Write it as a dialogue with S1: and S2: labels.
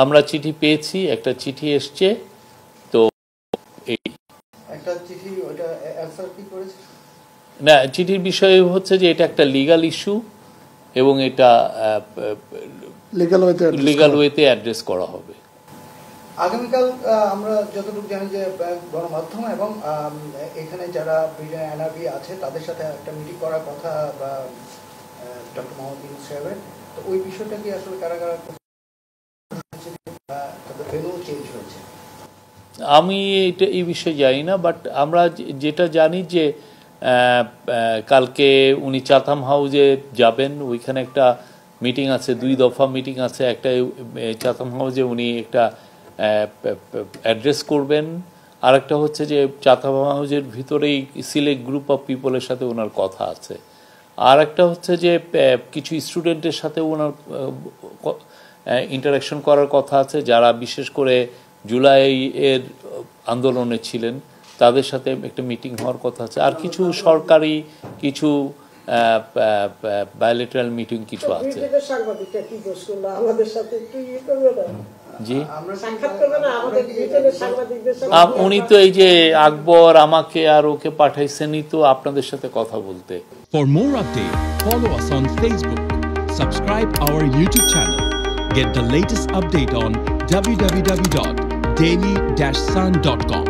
S1: আমরা চিঠি পেয়েছি, একটা চিঠি এসছে, তো এই
S2: একটা চিঠি ওটা অ্যানসার কি করেছে
S1: না, চিঠির বিষয় হচ্ছে যে এটা একটা লিগ্যাল ইস্যু এবং এটা লিগ্যাল ওয়েতে অ্যাড্রেস করা হবে।
S2: আগামীকাল আমরা যতটুকু জানি যে গণমাধ্যম এবং এখানে যারা ব্রিটেন এনআরবি আছে তাদের সাথে একটা মিটিং করার কথা বা ডক্টর মোহাম্মদ ইউনূস সাহেবের, তো ওই বিষয়টা কি আসলে কারা ভেন্যু চেঞ্জ হয়েছে?
S1: আমি এটা এই বিষয়ে জানি না, বাট আমরা যেটা জানি যে কালকে উনি চাথাম হাউসে যাবেন, ওইখানে একটা মিটিং আছে, 2 দফা মিটিং আছে। একটা চাথাম হাউসে উনি একটা অ্যাড্রেস করবেন, আর একটা হচ্ছে যে চাথাম হাউসের ভিতরেই সিলেক্ট গ্রুপ অফ পিপলের সাথে ওনার কথা আছে। আর একটা হচ্ছে যে কিছু স্টুডেন্টের সাথে ওনার ইন্টারাকশন করার কথা আছে, যারা বিশেষ করে জুলাইয়ের আন্দোলনে ছিলেন, তাদের সাথে একটা মিটিং হওয়ার কথা আছে। আর কিছু সরকারি কিছু বায়োলেটারাল মিটিং কিছু আছে। জি, উনি তো এই যে আকবর আমাকে আর ওকে পাঠাইছেনই তো আপনাদের সাথে কথা বলতে।
S3: For more updates, follow us on Facebook, subscribe our YouTube channel, get the latest update on www.daily-sun.com.